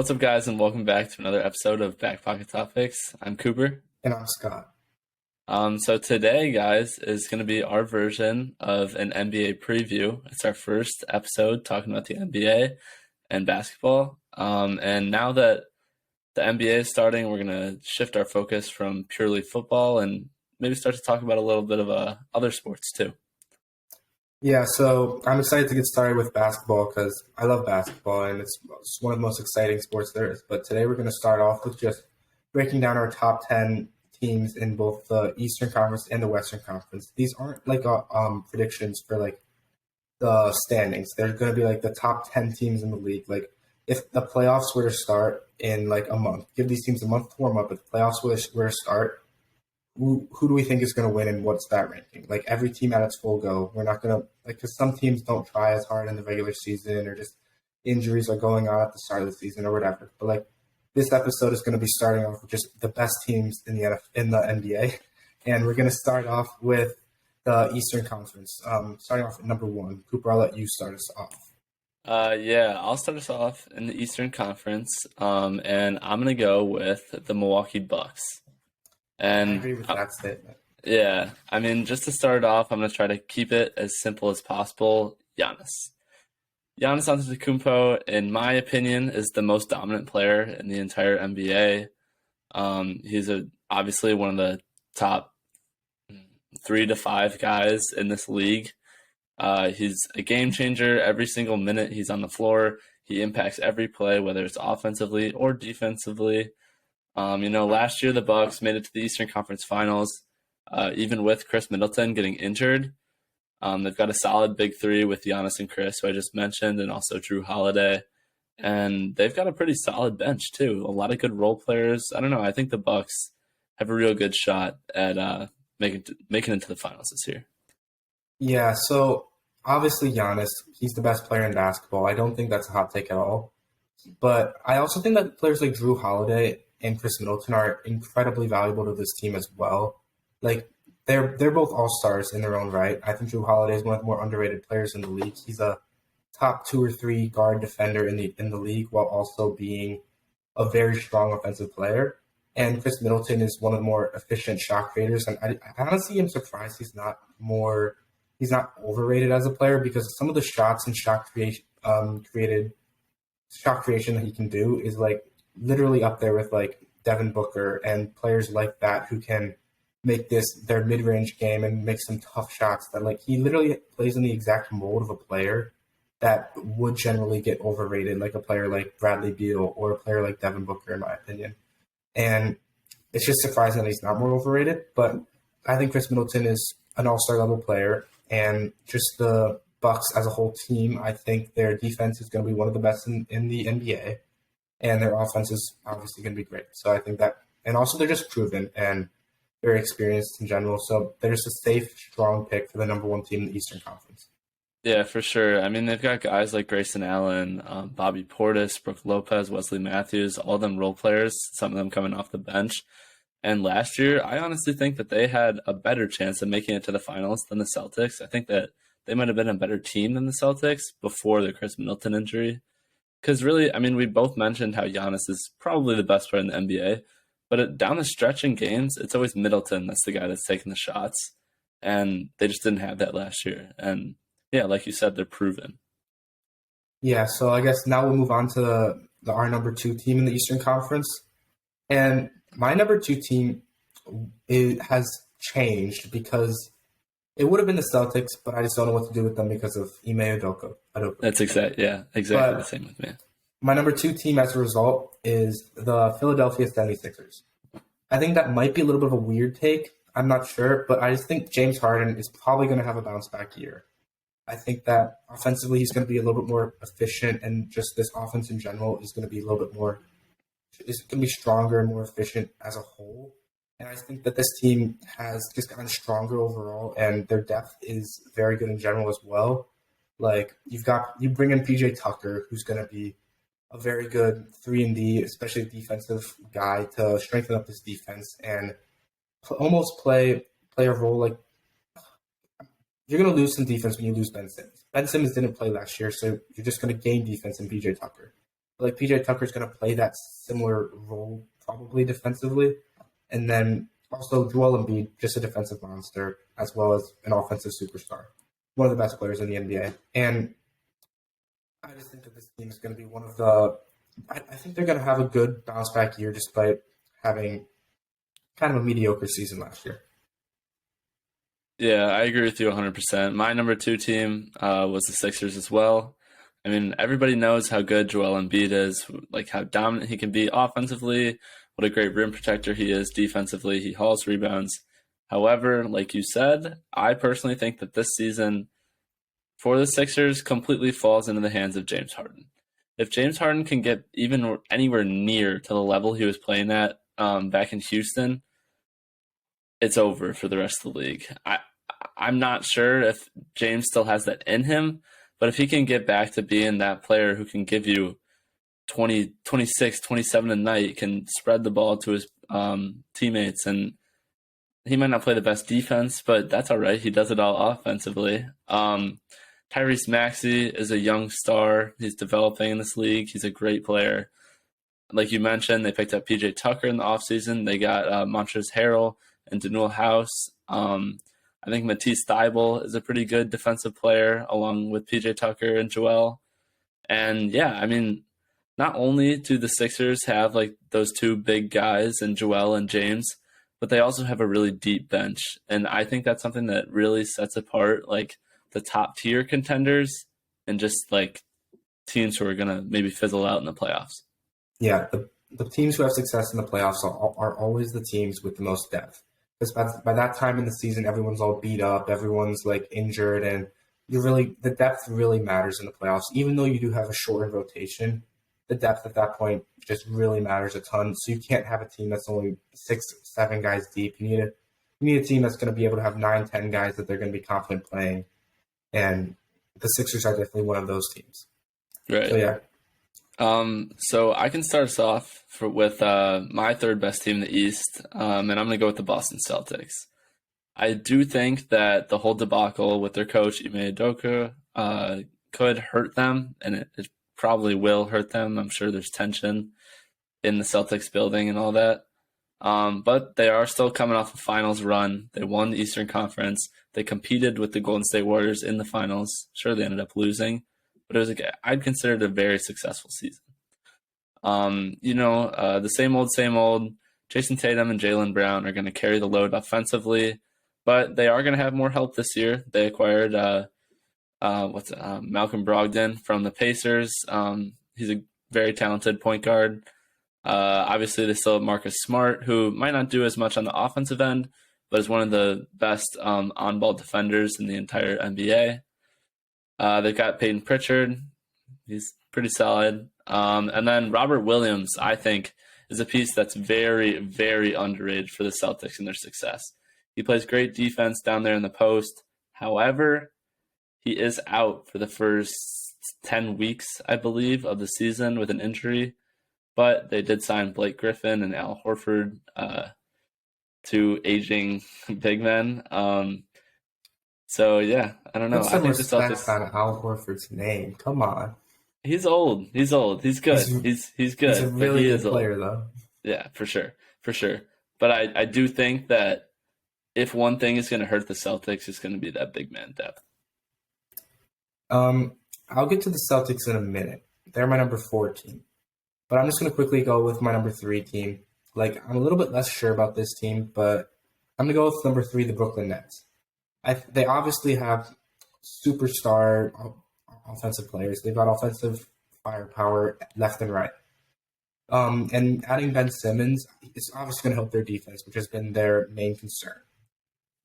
What's up, guys, and welcome back to another episode of Back Pocket Topics. I'm Cooper. And I'm Scott. So today, guys, is going to be our version of an NBA preview. It's our first episode talking about the NBA and basketball. And now that the NBA is starting, we're going to shift our focus from purely football and maybe start to talk about a little bit of other sports too. Yeah, so I'm excited to get started with basketball because I love basketball and it's one of the most exciting sports there is. But today we're going to start off with just breaking down our top 10 teams in both the Eastern Conference and the Western Conference. These aren't like predictions for like the standings. They're going to be like the top 10 teams in the league. Like if the playoffs were to start in like a month, give these teams a month to warm up. If the playoffs were to start, who do we think is going to win and what's that ranking? Like every team at its full go. We're not going to because some teams don't try as hard in the regular season or just injuries are going on at the start of the season or whatever. But like this episode is going to be starting off with just the best teams in the NBA, and we're going to start off with the Eastern Conference. Starting off at number one. Cooper, I'll let you start us off. Yeah, I'll start us off in the Eastern Conference, and I'm going to go with the Milwaukee Bucks. And I agree with that statement. Yeah, I mean, just to start off, I'm going to try to keep it as simple as possible. Giannis Antetokounmpo, in my opinion, is the most dominant player in the entire NBA. He's obviously one of the top 3 to 5 guys in this league. He's a game changer. Every single minute he's on the floor, he impacts every play, whether it's offensively or defensively. Last year the Bucks made it to the Eastern Conference Finals, even with Chris Middleton getting injured. They've got a solid big three with Giannis and Chris, who I just mentioned, and also Drew Holiday. And they've got a pretty solid bench, too. A lot of good role players. I don't know. I think the Bucks have a real good shot at making it into the finals this year. Yeah, so obviously Giannis, he's the best player in basketball. I don't think that's a hot take at all. But I also think that players like Drew Holiday and Chris Middleton are incredibly valuable to this team as well. Like they're both all-stars in their own right. I think Drew Holiday is one of the more underrated players in the league. He's a top 2 or 3 guard defender in the league while also being a very strong offensive player. And Chris Middleton is one of the more efficient shot creators. And I honestly am surprised he's not overrated as a player because some of the shots and shot creation that he can do is like literally up there with like Devin Booker and players like that who can make this their mid-range game and make some tough shots that like he literally plays in the exact mold of a player that would generally get overrated, like a player like Bradley Beal or a player like Devin Booker, in my opinion. And it's just surprising that he's not more overrated. But I think Chris Middleton is an all-star level player, and just the Bucks as a whole team, I think their defense is going to be one of the best in the NBA. And their offense is obviously going to be great. So I think that, and also they're just proven and very experienced in general. So they're just a safe, strong pick for the number one team in the Eastern Conference. Yeah, for sure. I mean, they've got guys like Grayson Allen, Bobby Portis, Brook Lopez, Wesley Matthews, all them role players, some of them coming off the bench. And last year, I honestly think that they had a better chance of making it to the finals than the Celtics. I think that they might have been a better team than the Celtics before the Chris Middleton injury. Because really, I mean, we both mentioned how Giannis is probably the best player in the NBA, but down the stretch in games, it's always Middleton that's the guy that's taking the shots, and they just didn't have that last year. And yeah, like you said, they're proven. Yeah, so I guess now we'll move on to our number 2 team in the Eastern Conference. And my number 2 team has changed because it would have been the Celtics, but I just don't know what to do with them because of Ime Udoka. That's exactly the same with me. My number 2 team as a result is the Philadelphia 76ers. I think that might be a little bit of a weird take. I'm not sure, but I just think James Harden is probably going to have a bounce back year. I think that offensively he's going to be a little bit more efficient, and just this offense in general is going to be a little bit more, it's going to be stronger and more efficient as a whole. And I think that this team has just gotten stronger overall, and their depth is very good in general as well. Like you bring in PJ Tucker, who's going to be a very good 3-and-D, especially defensive guy to strengthen up this defense and almost play a role like you're going to lose some defense when you lose Ben Simmons. Ben Simmons didn't play last year, so you're just going to gain defense in PJ Tucker. Like PJ Tucker's going to play that similar role probably defensively, and then also Joel Embiid, just a defensive monster as well as an offensive superstar, one of the best players in the NBA. And I just think that this team is going to be one of the. I think they're going to have a good bounce back year despite having kind of a mediocre season last year. Yeah, I agree with you 100%. My number 2 team was the Sixers as well. I mean, everybody knows how good Joel Embiid is, like how dominant he can be offensively, what a great rim protector he is defensively. He hauls rebounds. However, like you said, I personally think that this season for the Sixers completely falls into the hands of James Harden. If James Harden can get even anywhere near to the level he was playing at back in Houston, it's over for the rest of the league. I'm not sure if James still has that in him, but if he can get back to being that player who can give you 20, 26, 27 a night, can spread the ball to his teammates, and he might not play the best defense, but that's all right. He does it all offensively. Tyrese Maxey is a young star. He's developing in this league. He's a great player. Like you mentioned, they picked up PJ Tucker in the offseason. They got Montrezl Harrell and Danuel House. I think Matisse Thybulle is a pretty good defensive player, along with PJ Tucker and Joel. And yeah, I mean, not only do the Sixers have like those 2 big guys in Joel and James, but they also have a really deep bench. And I think that's something that really sets apart like the top tier contenders and just like teams who are going to maybe fizzle out in the playoffs. Yeah, the teams who have success in the playoffs are always the teams with the most depth. Because by that time in the season, everyone's all beat up, everyone's like injured, and the depth really matters in the playoffs. Even though you do have a shortened rotation, the depth at that point just really matters a ton. So you can't have a team that's only 6, 7 guys deep. You need a team that's going to be able to have 9, 10 guys that they're going to be confident playing, and the Sixers are definitely one of those teams. Right. So yeah. So I can start us off with my 3rd best team in the East, and I'm going to go with the Boston Celtics. I do think that the whole debacle with their coach, Ime Udoka, could hurt them, and it probably will hurt them. I'm sure there's tension in the Celtics building and all that. But they are still coming off a finals run. They won the Eastern Conference. They competed with the Golden State Warriors in the finals. Sure, they ended up losing, but I'd consider it a very successful season. The same old. Jason Tatum and Jaylen Brown are going to carry the load offensively, but they are going to have more help this year. They acquired Malcolm Brogdon from the Pacers. He's a very talented point guard. Obviously, they still have Marcus Smart, who might not do as much on the offensive end, but is one of the best on-ball defenders in the entire NBA. They've got Peyton Pritchard. He's pretty solid. And then Robert Williams, I think, is a piece that's very, very underrated for the Celtics and their success. He plays great defense down there in the post. However, he is out for the first 10 weeks, I believe, of the season with an injury. But they did sign Blake Griffin and Al Horford, 2 aging big men. So yeah, I don't know. Put some respect on Al Horford's name. Come on. He's old. He's good. He's good. He's a really good player, though. Yeah, for sure. But I do think that if one thing is going to hurt the Celtics, it's going to be that big man depth. I'll get to the Celtics in a minute. They're my number 4 team. But I'm just going to quickly go with my number 3 team. Like, I'm a little bit less sure about this team, but I'm going to go with number 3, the Brooklyn Nets. They obviously have superstar offensive players. They've got offensive firepower left and right. And adding Ben Simmons is obviously going to help their defense, which has been their main concern.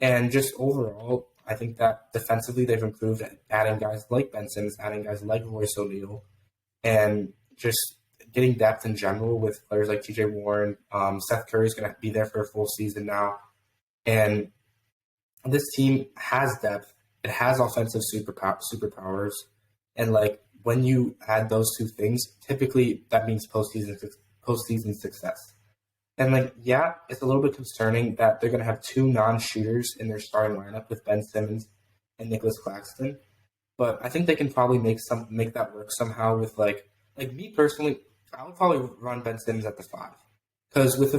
And just overall, I think that defensively they've improved at adding guys like Ben Simmons, adding guys like Royce O'Neal, and just getting depth in general with players like TJ Warren. Seth Curry is going to be there for a full season now. And this team has depth. It has offensive superpowers. And, like, when you add those 2 things, typically that means postseason success. And, like, yeah, it's a little bit concerning that they're going to have 2 non-shooters in their starting lineup with Ben Simmons and Nicholas Claxton. But I think they can probably make that work somehow with, like, like me personally, I would probably run Ben Simmons at the five because with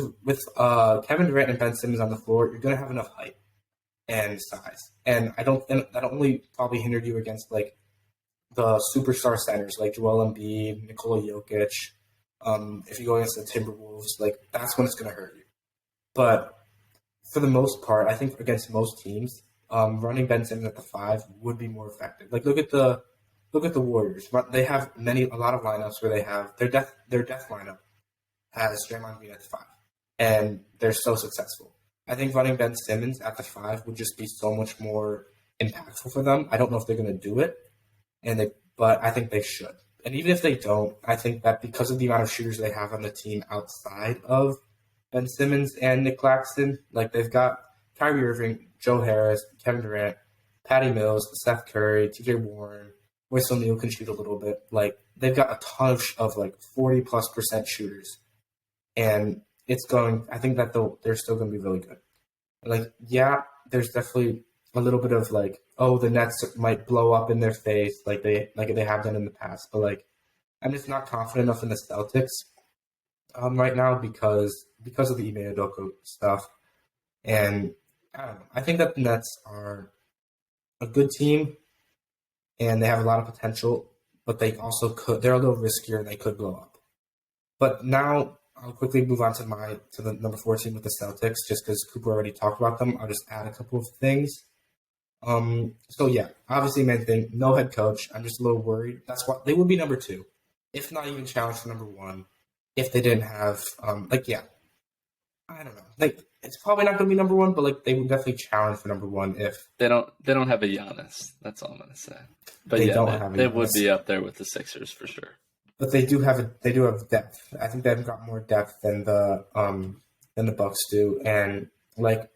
Kevin Durant and Ben Simmons on the floor, you're gonna have enough height and size, and that only probably hindered you against like the superstar centers like Joel Embiid, Nikola Jokic. If you go against the Timberwolves, like that's when it's gonna hurt you. But for the most part, I think against most teams, running Ben Simmons at the five would be more effective. Like look at the Warriors. They have a lot of lineups where they have their death lineup has Draymond Green at the five, and they're so successful. I think running Ben Simmons at the five would just be so much more impactful for them. I don't know if they're going to do it, but I think they should. And even if they don't, I think that because of the amount of shooters they have on the team outside of Ben Simmons and Nick Claxton, like they've got Kyrie Irving, Joe Harris, Kevin Durant, Patty Mills, Seth Curry, T.J. Warren, Royce O'Neal can shoot a little bit. Like they've got a ton of like 40+% shooters, and it's going. I think that they're still going to be really good. Like yeah, there's definitely a little bit of like, oh, the Nets might blow up in their face like they have done in the past, but like I'm just not confident enough in the Celtics right now because of the Ime Udoka stuff, and I don't know. I think that the Nets are a good team and they have a lot of potential, but they also could. They're a little riskier and they could blow up. But now I'll quickly move on to the number 14 with the Celtics, just because Cooper already talked about them. I'll just add a couple of things. So yeah, obviously, main thing, no head coach. I'm just a little worried. That's why they would be number 2, if not even challenged for number 1, if they didn't have I don't know. Like it's probably not going to be number 1, but like they would definitely challenge for number 1 if They don't have a Giannis. That's all I'm gonna say. But they would be up there with the Sixers for sure. But they do have depth. I think they've got more depth than the Bucks do, and like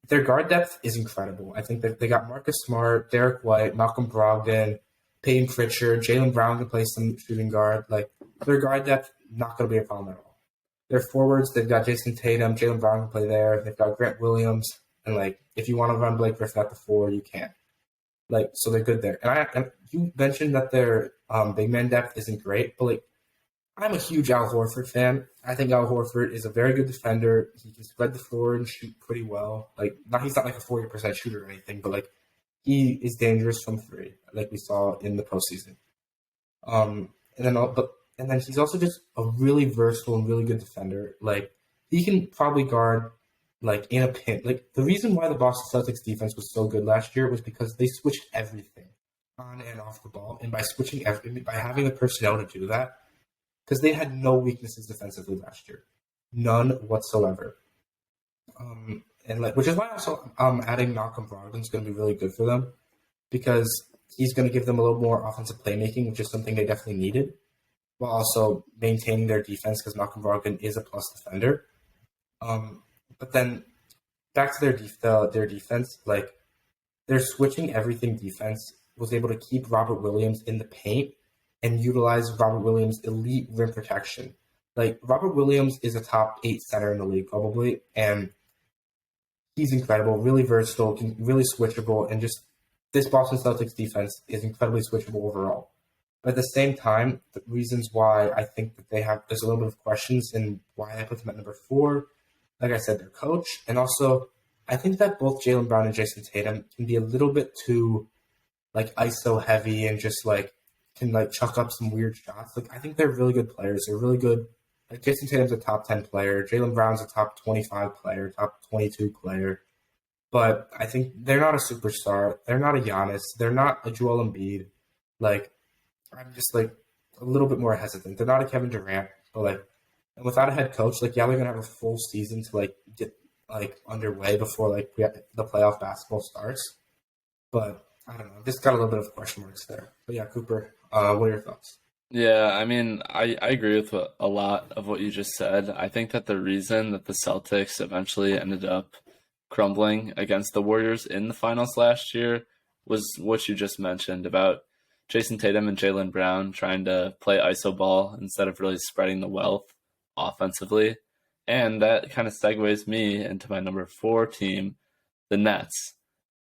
their guard depth is incredible. I think that they got Marcus Smart, Derek White, Malcolm Brogdon, Peyton Pritchard, Jaylen Brown can play some shooting guard. Like their guard depth not going to be a problem at all. Their forwards, they've got Jason Tatum, Jaylen Brown can play there. They've got Grant Williams, and like if you want to run Blake Griffin at the 4, you can. Like so, they're good there. And you mentioned that their big man depth isn't great, but like I'm a huge Al Horford fan. I think Al Horford is a very good defender. He can spread the floor and shoot pretty well. Like he's not like a 40% shooter or anything, but like he is dangerous from 3, like we saw in the postseason. And then he's also just a really versatile and really good defender. Like he can probably guard like in a pin. Like the reason why the Boston Celtics defense was so good last year was because they switched everything on and off the ball, and by switching everything, by having the personnel to do that, because they had no weaknesses defensively last year, none whatsoever. And like, which is why also adding Malcolm Brogdon is going to be really good for them, because he's going to give them a little more offensive playmaking, which is something they definitely needed, while also maintaining their defense because Malcolm Brogdon is a plus defender. But then back to their defense, like their switching everything defense was able to keep Robert Williams in the paint and utilize Robert Williams' elite rim protection. Like Robert Williams is a top 8 center in the league probably, and he's incredible, really versatile, really switchable, and just this Boston Celtics defense is incredibly switchable overall. But at the same time, the reasons why I think that there's a little bit of questions and why I put them at number 4, like I said, their coach, and also I think that both Jaylen Brown and Jason Tatum can be a little bit too like ISO heavy and just like can like chuck up some weird shots. Like I think they're really good players. They're really good. Like Jason Tatum's a top 10 player. Jaylen Brown's a top 25 player, top 22 player. But I think they're not a superstar. They're not a Giannis. They're not a Joel Embiid. Like I'm just like a little bit more hesitant. They're not a Kevin Durant, but like and without a head coach, like yeah, they're gonna have a full season to like get like underway before like the playoff basketball starts. But I don't know. Just got a little bit of question marks there. But yeah, Cooper, what are your thoughts? Yeah, I mean, I agree with a lot of what you just said. I think that the reason that the Celtics eventually ended up crumbling against the Warriors in the finals last year was what you just mentioned about Jason Tatum and Jaylen Brown trying to play iso ball instead of really spreading the wealth offensively. And that kind of segues me into my number 4 team, the Nets.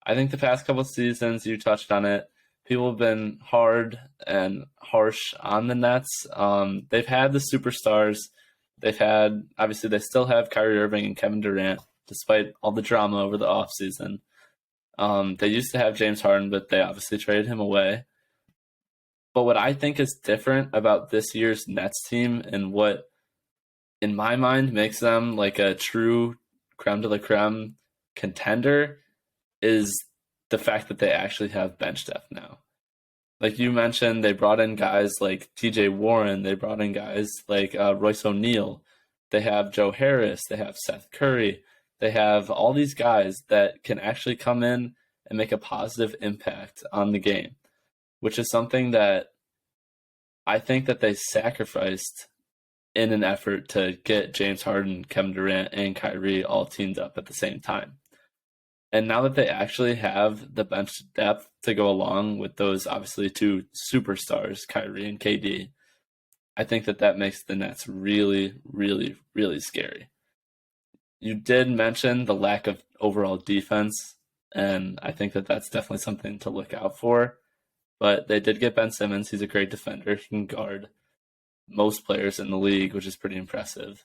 I think the past couple of seasons, you touched on it, people have been hard and harsh on the Nets. They've had the superstars. Obviously, they still have Kyrie Irving and Kevin Durant, despite all the drama over the offseason. They used to have James Harden, but they obviously traded him away. But what I think is different about this year's Nets team and what, in my mind, makes them like a true creme de la creme contender is the fact that they actually have bench depth now. Like you mentioned, they brought in guys like TJ Warren. They brought in guys like Royce O'Neal. They have Joe Harris. They have Seth Curry. They have all these guys that can actually come in and make a positive impact on the game, which is something that I think that they sacrificed in an effort to get James Harden, Kevin Durant, and Kyrie all teamed up at the same time. And now that they actually have the bench depth to go along with those obviously two superstars, Kyrie and KD, I think that makes the Nets really, really, really scary. You did mention the lack of overall defense, and I think that's definitely something to look out for. But they did get Ben Simmons. He's a great defender. He can guard most players in the league, which is pretty impressive.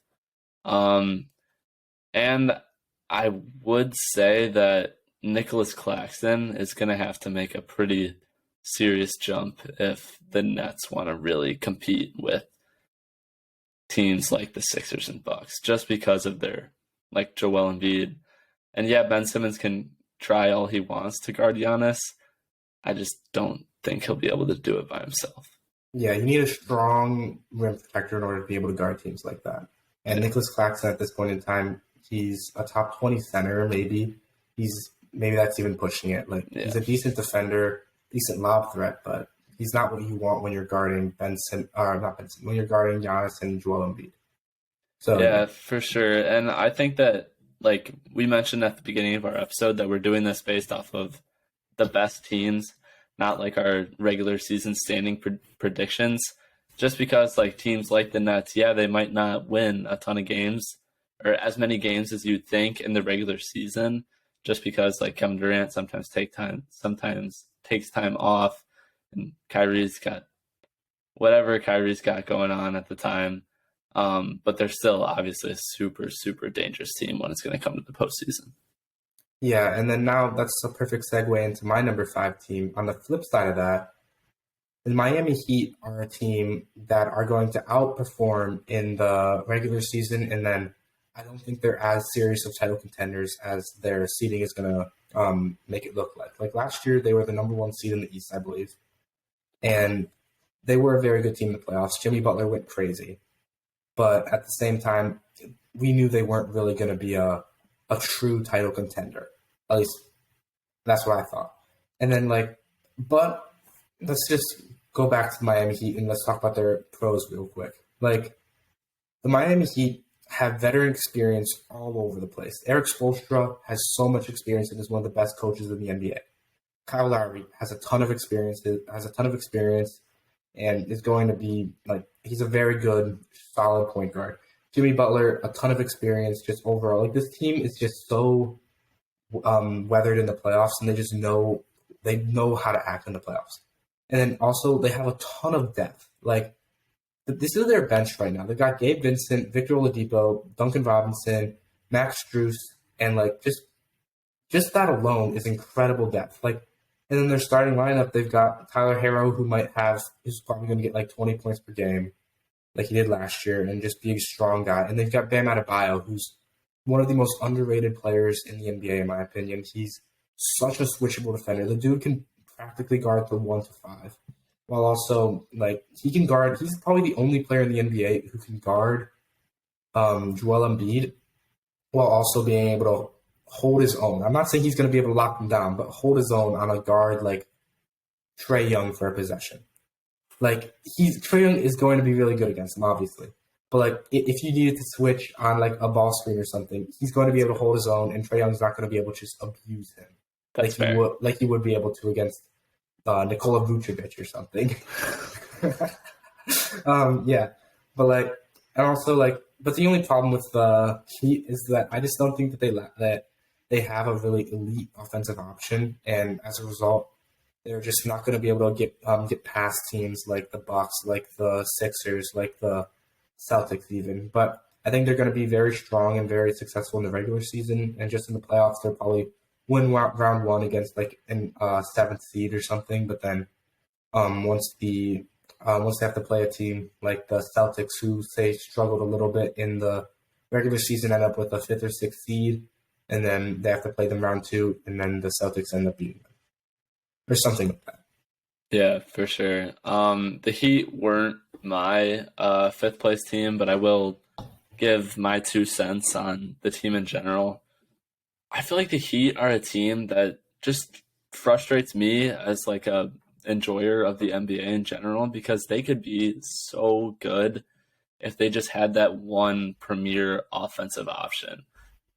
And I would say that Nicholas Claxton is going to have to make a pretty serious jump if the Nets want to really compete with teams like the Sixers and Bucks, just because of their, like, Joel Embiid. And yeah, Ben Simmons can try all he wants to guard Giannis. I just don't think he'll be able to do it by himself. Yeah, you need a strong rim protector in order to be able to guard teams like that. And Nicholas Claxton at this point in time, he's a top 20 center, maybe. Maybe that's even pushing it. He's a decent defender, decent lob threat, but he's not what you want when you're guarding when you're guarding Giannis and Joel Embiid. So yeah, for sure. And I think that, like we mentioned at the beginning of our episode, that we're doing this based off of the best teams, not like our regular season standing predictions. Just because like teams like the Nets, yeah, they might not win a ton of games or as many games as you'd think in the regular season, just because like Kevin Durant sometimes takes time off, and Kyrie's got whatever Kyrie's got going on at the time. But they're still obviously a super, super dangerous team when it's going to come to the postseason. Yeah, and then now that's a perfect segue into my number 5 team. On the flip side of that, the Miami Heat are a team that are going to outperform in the regular season, and then I don't think they're as serious of title contenders as their seeding is going to make it look like. Like last year, they were the number 1 seed in the East, I believe, and they were a very good team in the playoffs. Jimmy Butler went crazy, but at the same time, we knew they weren't really going to be a true title contender. At least that's what I thought. And then but let's just go back to Miami Heat and let's talk about their pros real quick. Like the Miami Heat have veteran experience all over the place. Eric Spoelstra has so much experience and is one of the best coaches in the NBA. Kyle Lowry has a ton of experience, and is going to be he's a very good, solid point guard. Jimmy Butler, a ton of experience just overall. Like this team is just so weathered in the playoffs, and they know how to act in the playoffs. And then also they have a ton of depth. Like this is their bench right now. They've got Gabe Vincent, Victor Oladipo, Duncan Robinson, Max Strus, and just that alone is incredible depth. And then their starting lineup, they've got Tyler Herro, who's probably going to get 20 points per game, like he did last year, and just be a strong guy. And they've got Bam Adebayo, who's one of the most underrated players in the NBA, in my opinion. He's such a switchable defender. The dude can practically guard from 1 to 5, while also he can guard. He's probably the only player in the NBA who can guard Joel Embiid while also being able to hold his own. I'm not saying he's going to be able to lock him down, but hold his own on a guard like Trae Young for a possession. Trae Young is going to be really good against him, obviously. But if you needed to switch on a ball screen or something, he's going to be able to hold his own, and Trae Young's not going to be able to just abuse him he would be able to against Nikola Vucevic or something. But the only problem with the Heat is that I just don't think that they have a really elite offensive option, and as a result, They're just not going to be able to get past teams like the Bucks, like the Sixers, like the Celtics, even. But I think they're going to be very strong and very successful in the regular season, and just in the playoffs, they'll probably win round one against like an seventh seed or something. But then once they have to play a team like the Celtics, who say struggled a little bit in the regular season, end up with a fifth or sixth seed, and then they have to play them round two, and then the Celtics end up beating them or something like that. Yeah, for sure. The Heat weren't my fifth place team, but I will give my 2 cents on the team in general. I feel like the Heat are a team that just frustrates me as like a enjoyer of the NBA in general because they could be so good if they just had that one premier offensive option.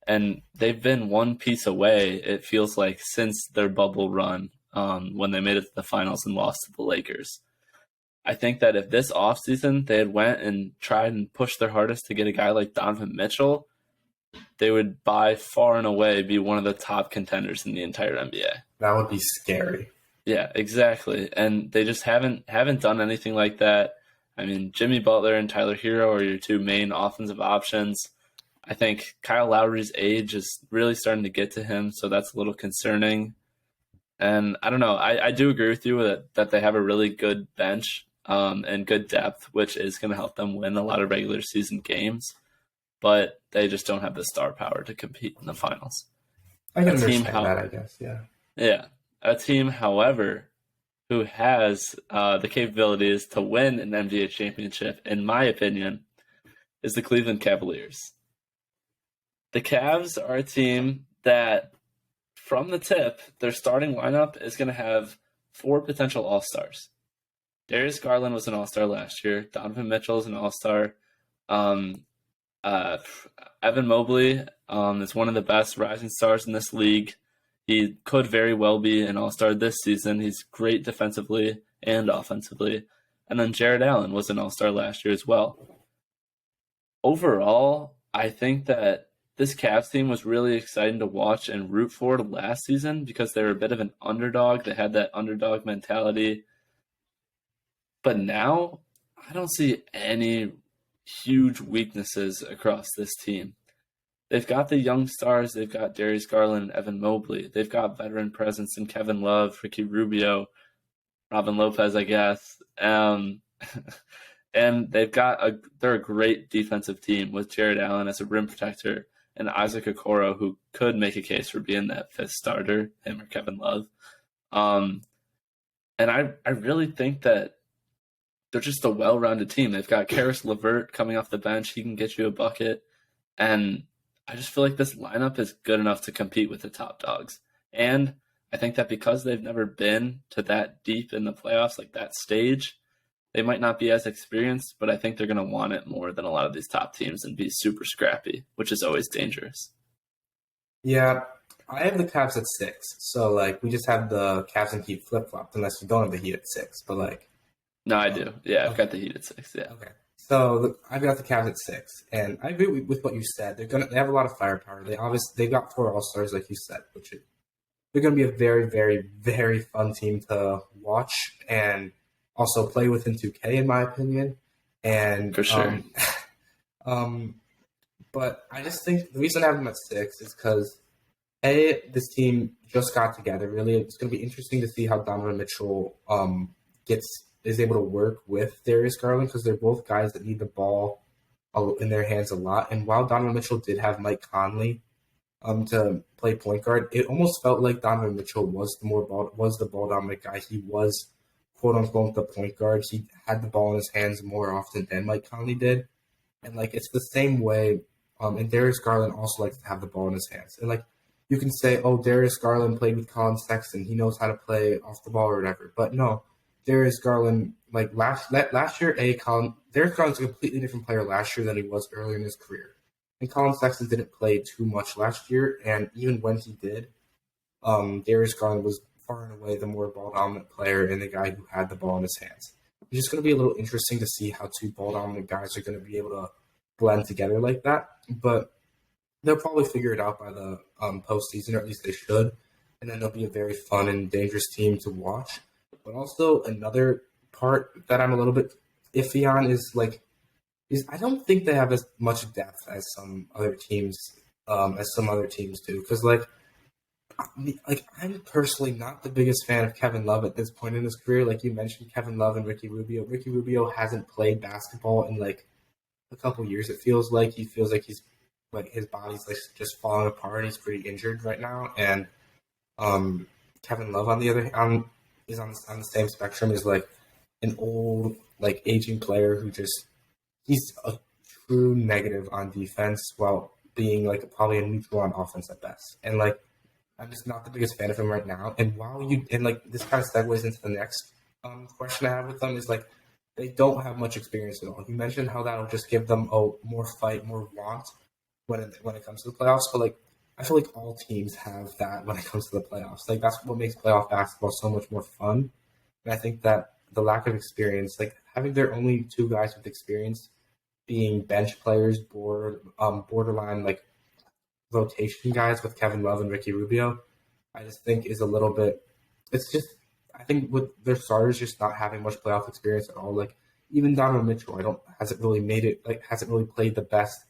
And they've been one piece away, it feels like, since their bubble run when they made it to the finals and lost to the Lakers. I think that if this offseason they had went and tried and pushed their hardest to get a guy like Donovan Mitchell, they would by far and away be one of the top contenders in the entire NBA. That would be scary. Yeah, exactly. And they just haven't done anything like that. I mean, Jimmy Butler and Tyler Hero are your two main offensive options. I think Kyle Lowry's age is really starting to get to him, so that's a little concerning. And I don't know. I do agree with you that they have a really good bench and good depth, which is going to help them win a lot of regular season games. But they just don't have the star power to compete in the finals. I can understand that, I guess, yeah. Yeah. A team, however, who has the capabilities to win an NBA championship, in my opinion, is the Cleveland Cavaliers. The Cavs are a team that, from the tip, their starting lineup is going to have 4 potential All-Stars. Darius Garland was an All-Star last year. Donovan Mitchell is an All-Star. Evan Mobley is one of the best rising stars in this league. He could very well be an All-Star this season. He's great defensively and offensively. And then Jared Allen was an All-Star last year as well. Overall, I think that this Cavs team was really exciting to watch and root for last season because they were a bit of an underdog. They had that underdog mentality. But now, I don't see any huge weaknesses across this team. They've got the young stars. They've got Darius Garland and Evan Mobley. They've got veteran presence in Kevin Love, Ricky Rubio, Robin Lopez, I guess. And they're a great defensive team with Jared Allen as a rim protector and Isaac Okoro, who could make a case for being that fifth starter, him or Kevin Love. And I really think that they're just a well-rounded team. They've got Karis LeVert coming off the bench. He can get you a bucket. And I just feel like this lineup is good enough to compete with the top dogs. And I think that because they've never been to that deep in the playoffs, like that stage, they might not be as experienced, but I think they're going to want it more than a lot of these top teams and be super scrappy, which is always dangerous. Yeah, I have the Cavs at 6. So, like, we just have the Cavs and Heat flip-flopped, unless you don't have the Heat at 6. But, like... No, I do. Yeah, I've got the Heat at 6, yeah. Okay. So, I've got the Cavs at 6. And I agree with what you said. They have a lot of firepower. They've got 4 All-Stars, like you said, they're going to be a very, very, very fun team to watch and also play with in 2K, in my opinion. And for sure. But I just think the reason I have them at 6 is because this team just got together. Really, it's going to be interesting to see how Donovan Mitchell is able to work with Darius Garland because they're both guys that need the ball in their hands a lot. And while Donovan Mitchell did have Mike Conley to play point guard, it almost felt like Donovan Mitchell was the ball dominant guy. He was, quote unquote, the point guard. He had the ball in his hands more often than Mike Conley did. And like it's the same way. And Darius Garland also likes to have the ball in his hands. And like you can say, oh, Darius Garland played with Colin Sexton. He knows how to play off the ball or whatever. But no, Darius Garland, like last year, Darius Garland's a completely different player last year than he was earlier in his career. And Colin Sexton didn't play too much last year, and even when he did, Darius Garland was far and away the more ball-dominant player and the guy who had the ball in his hands. It's just going to be a little interesting to see how 2 ball-dominant guys are going to be able to blend together like that. But they'll probably figure it out by the postseason, or at least they should. and then they'll be a very fun and dangerous team to watch. But also another part that I'm a little bit iffy on is I don't think they have as much depth as some other teams do. Because I'm personally not the biggest fan of Kevin Love at this point in his career. Like you mentioned, Kevin Love and Ricky Rubio. Ricky Rubio hasn't played basketball in like a couple years. It feels like he's like his body's like just falling apart. He's pretty injured right now, and Kevin Love on the other is on the same spectrum as like an old like aging player who just he's a true negative on defense while being like probably a neutral on offense at best. And like I'm just not the biggest fan of him right now. And like this kind of segues into the next question I have with them is like they don't have much experience at all. You mentioned how that'll just give them more fight, more want when it comes to the playoffs. But like I feel like all teams have that when it comes to the playoffs. Like that's what makes playoff basketball so much more fun. And I think that the lack of experience, like having their only two guys with experience being bench players, borderline like rotation guys with Kevin Love and Ricky Rubio, I just think is a little bit. It's just I think with their starters just not having much playoff experience at all. Like even Donovan Mitchell, hasn't really made it. Like hasn't really played the best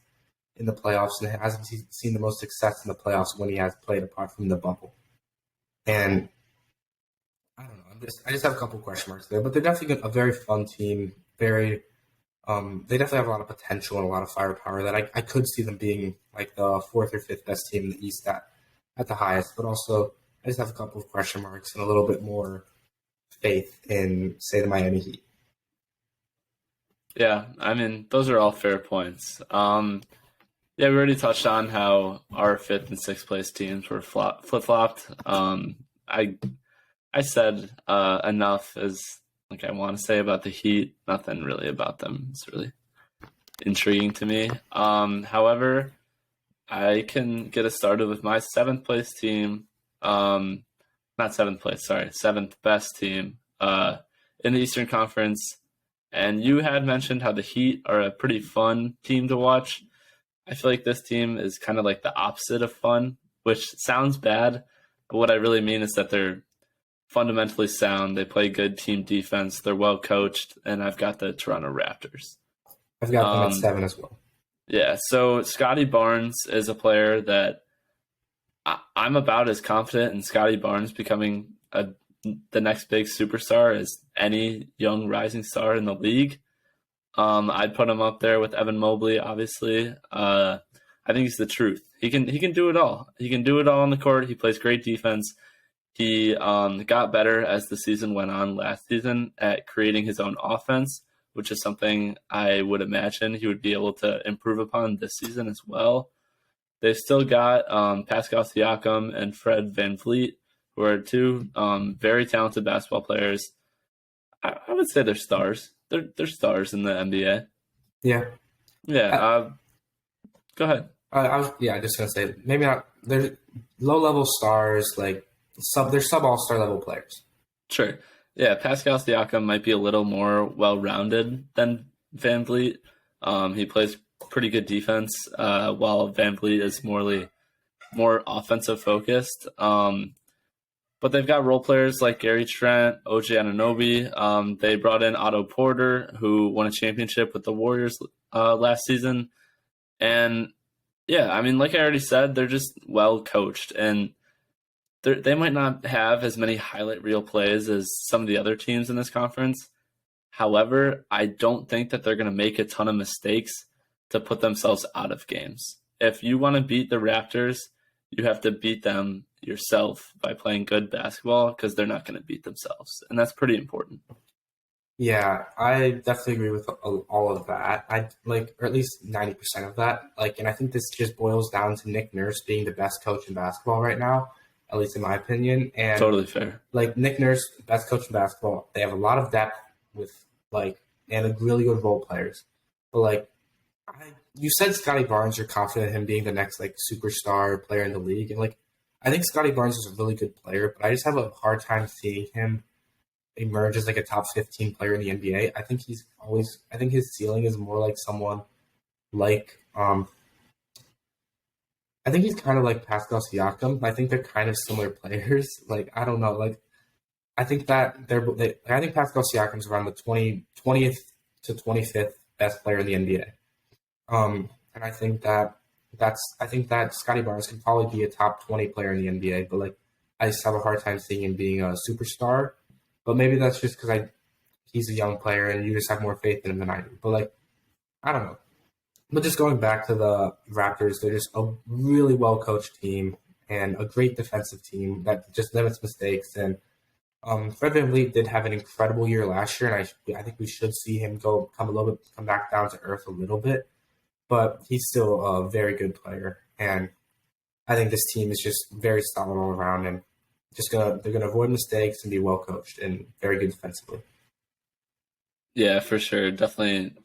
in the playoffs and hasn't seen the most success in the playoffs when he has played apart from the bubble. And I don't know. I just have a couple question marks there, but they're definitely a very fun team. They definitely have a lot of potential and a lot of firepower that I could see them being like the fourth or fifth best team in the East at the highest. But also, I just have a couple of question marks and a little bit more faith in, say, the Miami Heat. Yeah, I mean, those are all fair points. Yeah, we already touched on how our fifth and sixth place teams were flip-flopped. I said enough as like I want to say about the Heat. Nothing really about them is really intriguing to me. However, I can get us started with my seventh place team. Not seventh place, sorry, seventh best team in the Eastern Conference. And you had mentioned how the Heat are a pretty fun team to watch. I feel like this team is kind of like the opposite of fun, which sounds bad, but what I really mean is that they're fundamentally sound. They play good team defense. They're well coached, and I've got the Toronto Raptors. I've got them at 7 as well. Yeah, so Scottie Barnes is a player that I'm about as confident in Scottie Barnes becoming the next big superstar as any young rising star in the league. I'd put him up there with Evan Mobley, obviously. I think he's the truth. He can do it all. He can do it all on the court. He plays great defense. He got better as the season went on last season at creating his own offense, which is something I would imagine he would be able to improve upon this season as well. They've still got Pascal Siakam and Fred VanVleet, who are two very talented basketball players. I would say they're stars. They're stars in the NBA. Yeah. Yeah. Go ahead. I was just gonna say maybe not. They're low level stars, like they're sub all star level players. Sure. Yeah, Pascal Siakam might be a little more well rounded than VanVleet. He plays pretty good defense, while VanVleet is more offensive focused. But they've got role players like Gary Trent, OG Anunoby. They brought in Otto Porter, who won a championship with the Warriors last season. And yeah, I mean, like I already said, they're just well coached, and they might not have as many highlight reel plays as some of the other teams in this conference. However, I don't think that they're going to make a ton of mistakes to put themselves out of games. If you want to beat the Raptors, you have to beat them yourself by playing good basketball, because they're not going to beat themselves. And that's pretty important. Yeah, I definitely agree with all of that. Or at least 90% of that. And I think this just boils down to Nick Nurse being the best coach in basketball right now, at least in my opinion. And totally fair. Nick Nurse, best coach in basketball. They have a lot of depth and really good role players. But you said Scottie Barnes, you're confident in him being the next superstar player in the league, and I think Scottie Barnes is a really good player, but I just have a hard time seeing him emerge as a top 15 player in the NBA. I think his ceiling is more like someone like I think he's kind of like Pascal Siakam. I think they're kind of similar players. Like I don't know. Like I think that I think Pascal Siakam's around the 20th to 25th best player in the NBA. And I think that Scotty Barnes can probably be a top 20 player in the NBA, but like I just have a hard time seeing him being a superstar. But maybe that's just because I he's a young player and you just have more faith in him than I do. But like I don't know. But just going back to the Raptors, they're just a really well coached team and a great defensive team that just limits mistakes. And Fred VanVleet did have an incredible year last year, and I think we should see him come back down to earth a little bit. But he's still a very good player, and I think this team is just very solid all around, and they're gonna avoid mistakes and be well coached and very good defensively. Yeah, for sure. Definitely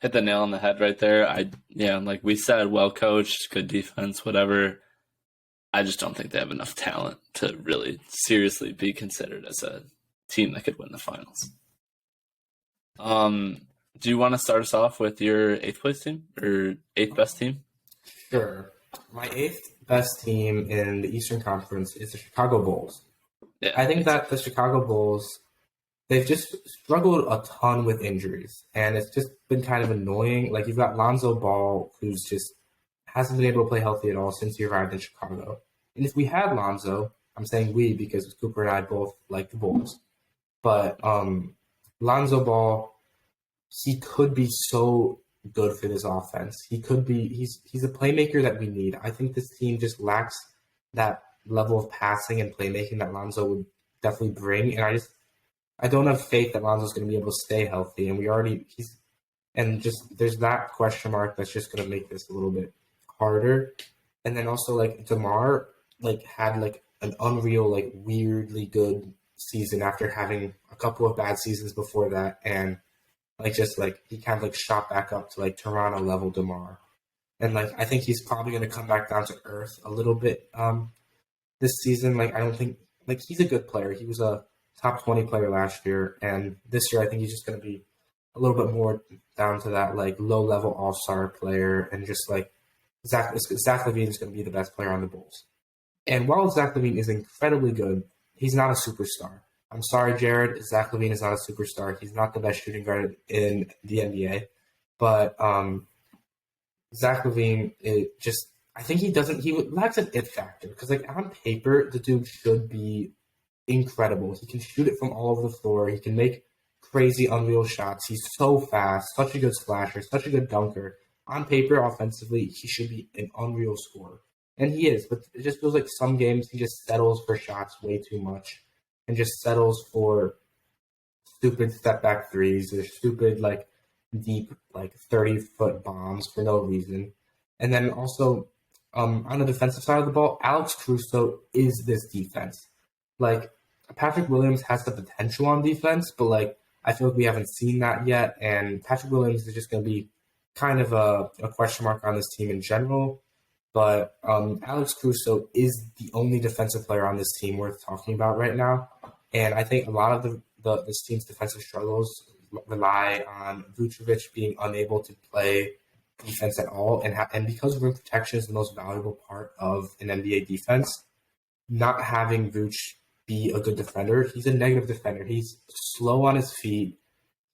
hit the nail on the head right there. Like we said, well coached, good defense, whatever. I just don't think they have enough talent to really seriously be considered as a team that could win the finals. Do you want to start us off with your eighth place team or eighth best team? Sure. My eighth best team in the Eastern Conference is the Chicago Bulls. Yeah, I think that the Chicago Bulls, they've just struggled a ton with injuries, and it's just been kind of annoying. Like you've got Lonzo Ball, who's just hasn't been able to play healthy at all since he arrived in Chicago. And if we had Lonzo, I'm saying we because Cooper and I both like the Bulls, but Lonzo Ball, he could be so good for this offense. He could be. He's a playmaker that we need. I think this team just lacks that level of passing and playmaking that Lonzo would definitely bring, and I don't have faith that Lonzo's going to be able to stay healthy. And there's that question mark that's just going to make this a little bit harder. And then also like DeMar like had like an unreal like weirdly good season after having a couple of bad seasons before that, and like just like he kind of like shot back up to like Toronto level DeMar. And like I think he's probably going to come back down to earth a little bit this season. Like I don't think like he's a good player. He was a top 20 player last year, and this year I think he's just going to be a little bit more down to that like low level all star player, and just like Zach LaVine is going to be the best player on the Bulls. And while Zach LaVine is incredibly good, he's not a superstar. I'm sorry, Jared. Zach LaVine is not a superstar. He's not the best shooting guard in the NBA, but Zach LaVine I think he lacks an it factor because like on paper the dude should be incredible. He can shoot it from all over the floor. He can make crazy, unreal shots. He's so fast, such a good slasher, such a good dunker. On paper, offensively, he should be an unreal scorer. And he is, but it just feels like some games he just settles for shots way too much and just settles for stupid step back threes or stupid, like, deep, like, 30-foot bombs for no reason. And then also, on the defensive side of the ball, Alex Caruso is this defense. Like, Patrick Williams has the potential on defense, but, like, I feel like we haven't seen that yet. And Patrick Williams is just going to be kind of a question mark on this team in general. But Alex Caruso is the only defensive player on this team worth talking about right now. And I think a lot of this team's defensive struggles rely on Vucevic being unable to play defense at all. And because rim protection is the most valuable part of an NBA defense, not having Vuce be a good defender, he's a negative defender. He's slow on his feet.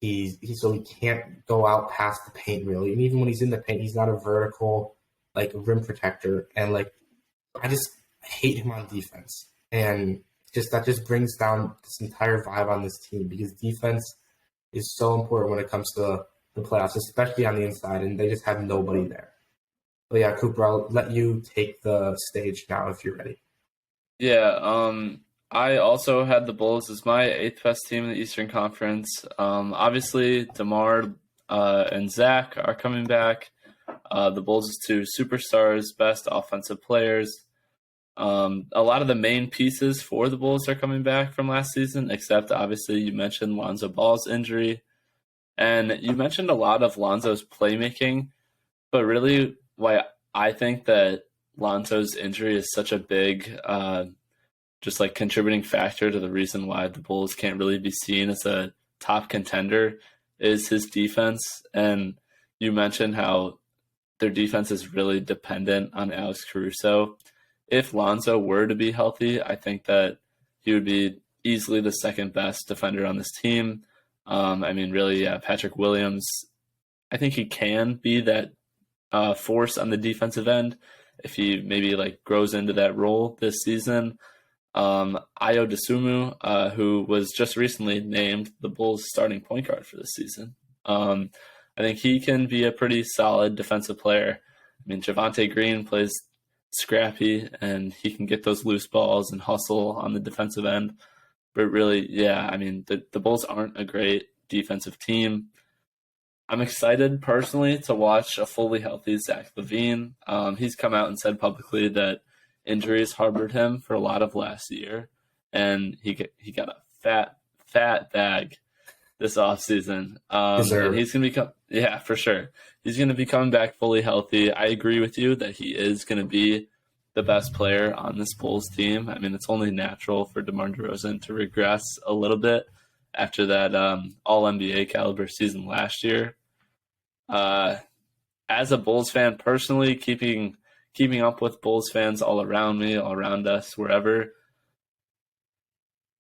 So he can't go out past the paint really. And even when he's in the paint, he's not a vertical like rim protector. And like I just hate him on defense. And that just brings down this entire vibe on this team because defense is so important when it comes to the playoffs, especially on the inside, and they just have nobody there. But yeah, Cooper, I'll let you take the stage now if you're ready. Yeah, I also had the Bulls as my eighth best team in the Eastern Conference. Obviously, DeMar and Zach are coming back. The Bulls' two superstars, best offensive players. A lot of the main pieces for the Bulls are coming back from last season, except obviously you mentioned Lonzo Ball's injury. And you mentioned a lot of Lonzo's playmaking, but really why I think that Lonzo's injury is such a big just like contributing factor to the reason why the Bulls can't really be seen as a top contender is his defense. And you mentioned how their defense is really dependent on Alex Caruso. If Lonzo were to be healthy, I think that he would be easily the second best defender on this team. I mean, really, yeah, Patrick Williams, I think he can be that force on the defensive end if he maybe like grows into that role this season. Ayo Dosunmu, who was just recently named the Bulls starting point guard for this season. I think he can be a pretty solid defensive player. I mean, Javonte Green plays scrappy and he can get those loose balls and hustle on the defensive end. But really, yeah, I mean, the Bulls aren't a great defensive team. I'm excited personally to watch a fully healthy Zach LaVine. He's come out and said publicly that injuries harbored him for a lot of last year, and he got a fat bag this offseason. And he's going to become, yeah, for sure. He's going to be coming back fully healthy. I agree with you that he is going to be the best player on this Bulls team. I mean, it's only natural for DeMar DeRozan to regress a little bit after that All-NBA caliber season last year. As a Bulls fan personally, keeping up with Bulls fans all around me, all around us, wherever,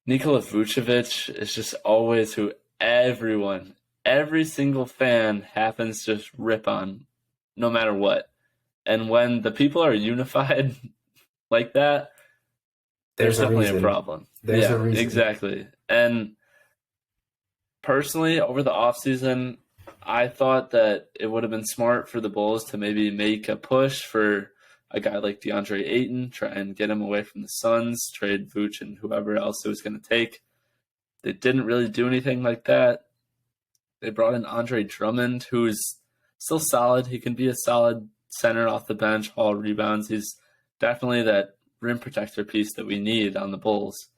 Nikola Vucevic is just always who every single fan happens to just rip on, no matter what. And when the people are unified like that, there's definitely a problem. There's a reason. Exactly. And personally, over the offseason, I thought that it would have been smart for the Bulls to maybe make a push for a guy like DeAndre Ayton, try and get him away from the Suns, trade Vooch and whoever else it was going to take. They didn't really do anything like that. They brought in Andre Drummond, who's still solid. He can be a solid center off the bench, haul rebounds. He's definitely that rim protector piece that we need on the Bulls.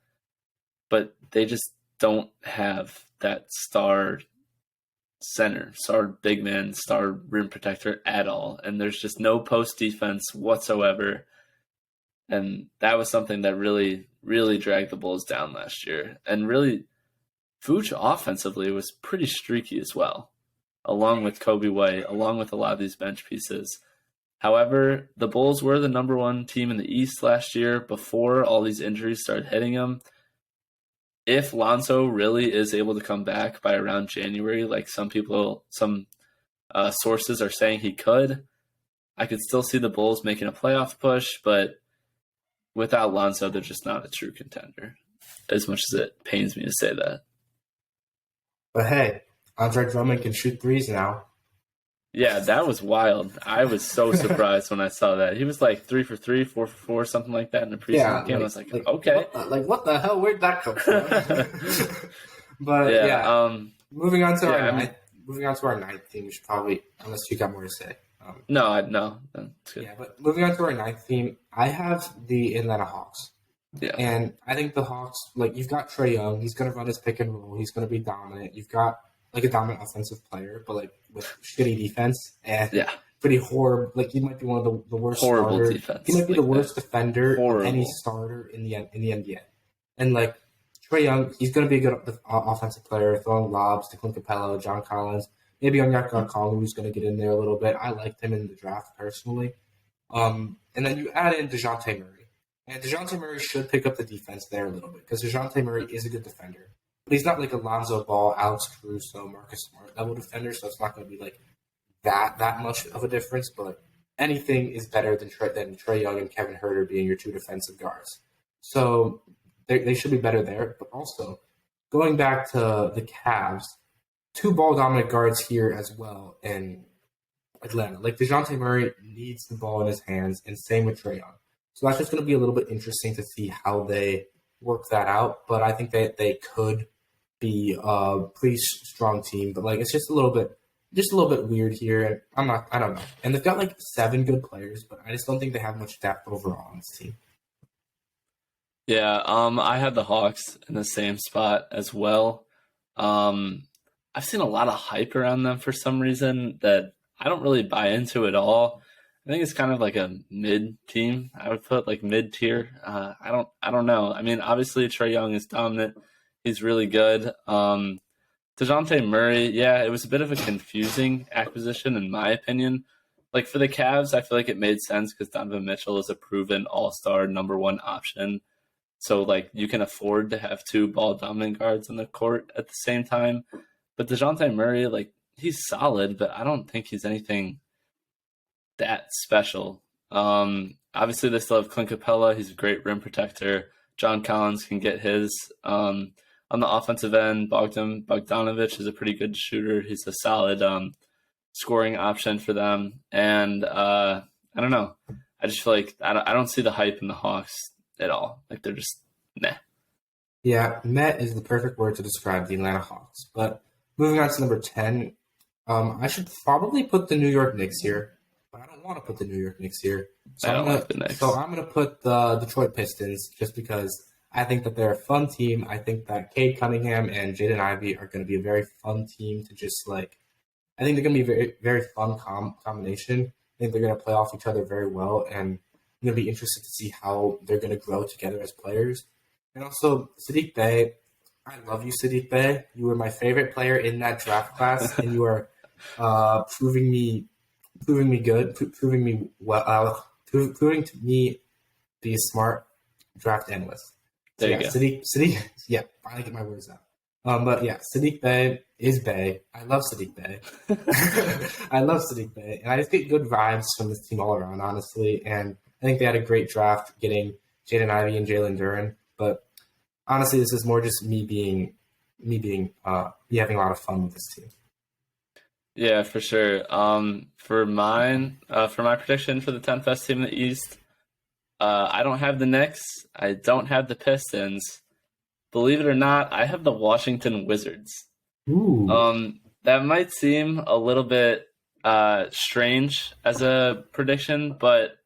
But they just don't have that star center, star big man, star rim protector at all. And there's just no post defense whatsoever. And that was something that really, really dragged the Bulls down last year. And really, Vooch offensively was pretty streaky as well, along with Kobe White, along with a lot of these bench pieces. However, the Bulls were the number one team in the East last year before all these injuries started hitting them. If Lonzo really is able to come back by around January, like some sources are saying he could, I could still see the Bulls making a playoff push, but without Lonzo, they're just not a true contender, as much as it pains me to say that. But hey, Andre Drummond can shoot threes now. Yeah, that was wild. I was so surprised when I saw that. He was like 3 for 3, 4 for 4, something like that in the preseason game. I was like okay. What the hell? Where'd that come from? But moving on to our ninth team, we should probably, unless you got more to say. No, that's good. Yeah, but moving on to our ninth team, I have the Atlanta Hawks. Yeah. And I think the Hawks, like, you've got Trae Young. He's going to run his pick and roll. He's going to be dominant. You've got, like, a dominant offensive player, but, like, with shitty defense and pretty horrible. Like, he might be one of the worst horrible starter. Defense. He might be the worst defender of any starter in the NBA. And, like, Trae Young, he's going to be a good offensive player, throwing lobs to Clint Capella, John Collins, maybe Onyeka Okongwu, who's going to get in there a little bit. I liked him in the draft personally. And then you add in DeJounte Murray. And DeJounte Murray should pick up the defense there a little bit because DeJounte Murray is a good defender. But he's not like Alonzo Ball, Alex Caruso, Marcus Smart level defender, so it's not going to be like that much of a difference. But anything is better than Trae Young and Kevin Huerter being your two defensive guards. So they should be better there. But also, going back to the Cavs, two ball-dominant guards here as well in Atlanta. Like, DeJounte Murray needs the ball in his hands, and same with Trae Young. So that's just going to be a little bit interesting to see how they work that out. But I think that they could be a pretty strong team. But like, it's just a little bit weird here. And I don't know. And they've got like 7 good players, but I just don't think they have much depth overall on this team. Yeah, I had the Hawks in the same spot as well. I've seen a lot of hype around them for some reason that I don't really buy into at all. I think it's kind of like a mid team. I would put like mid tier. I don't know. I mean, obviously Trae Young is dominant. He's really good. DeJounte Murray, yeah, it was a bit of a confusing acquisition in my opinion, Like for the Cavs, I feel like it made sense because Donovan Mitchell is a proven all-star number one option. So like you can afford to have two ball dominant guards on the court at the same time. But DeJounte Murray, like he's solid, but I don't think he's anything that special. Obviously they still have Clint Capella. He's a great rim protector. John Collins can get his. On the offensive end, Bogdanovich is a pretty good shooter. He's a solid scoring option for them. And I don't know. I just feel like I don't see the hype in the Hawks at all. Like they're just meh. Yeah, meh is the perfect word to describe the Atlanta Hawks. But moving on to number 10, I should probably put the New York Knicks here, but I don't want to put the New York Knicks here. I don't like the Knicks. So I'm going to put the Detroit Pistons just because I think that they're a fun team. I think that Cade Cunningham and Jaden Ivey are going to be a very fun team to just like. I think they're going to be a very, very fun combination. I think they're going to play off each other very well, and I'm going to be interested to see how they're going to grow together as players. And also, Saddiq Bey, I love you, Saddiq Bey. You were my favorite player in that draft class, and you are proving me good, proving me well, proving to me be a smart draft analyst. So There you go. Saddiq, yeah, finally get my words out. But yeah, Saddiq Bey is Bey. I love Saddiq Bey. I love Saddiq Bey, and I just get good vibes from this team all around, honestly. And I think they had a great draft getting Jaden Ivey and Jalen Duren. But honestly, this is more just me having a lot of fun with this team. Yeah, for sure. For my prediction for the 10th best team in the East, I don't have the Knicks. I don't have the Pistons. Believe it or not, I have the Washington Wizards. Ooh. That might seem a little bit strange as a prediction, but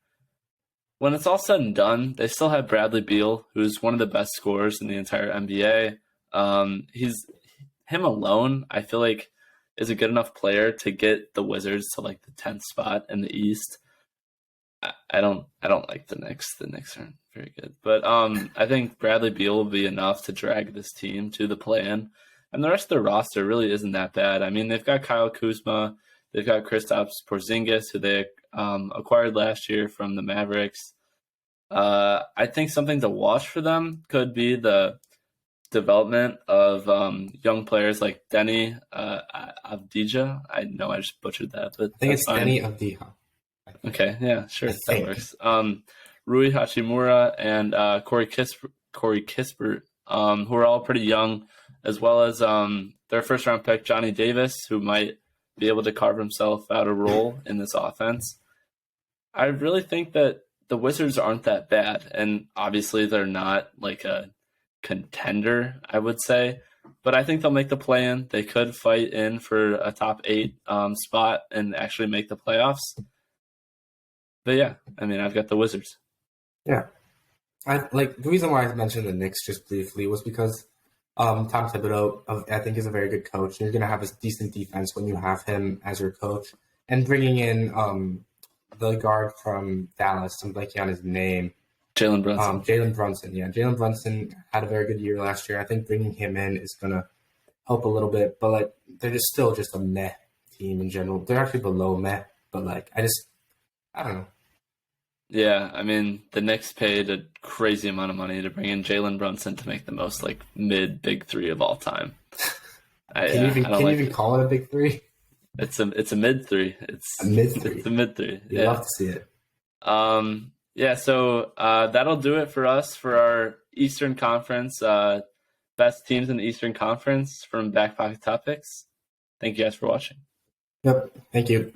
when it's all said and done, they still have Bradley Beal, who's one of the best scorers in the entire NBA. Him alone, I feel like, is a good enough player to get the Wizards to like the 10th spot in the East. I don't like the Knicks. The Knicks aren't very good, but I think Bradley Beal will be enough to drag this team to the play-in, and the rest of their roster really isn't that bad. I mean, they've got Kyle Kuzma, they've got Kristaps Porzingis, who they acquired last year from the Mavericks. I think something to watch for them could be the development of young players like Denny Avdija. I know I just butchered that, but I think it's Denny Avdija. Okay, yeah, sure, that works. Rui Hachimura and Corey Kispert, who are all pretty young, as well as their first-round pick, Johnny Davis, who might be able to carve himself out a role in this offense. I really think that the Wizards aren't that bad, and obviously they're not like a contender, I would say, but I think they'll make the play-in. They could fight in for a top 8 spot and actually make the playoffs. But yeah, I mean, I've got the Wizards. Yeah. The reason why I mentioned the Knicks just briefly was because Tom Thibodeau, I think, is a very good coach. And you're going to have a decent defense when you have him as your coach. And bringing in the guard from Dallas, I'm blanking on his name. Jalen Brunson. Jalen Brunson, yeah. Jalen Brunson had a very good year last year. I think bringing him in is going to help a little bit. But, like, they're just still just a meh team in general. They're actually below meh. But, like, I don't know. Yeah, I mean, the Knicks paid a crazy amount of money to bring in Jalen Brunson to make the most like mid big three of all time. Can you even call it a big three? It's a mid three. It's a mid three. It's a mid three. You'd love to see it. Yeah. So that'll do it for us for our Eastern Conference best teams in the Eastern Conference from Back Pocket Topics. Thank you guys for watching. Yep. Thank you.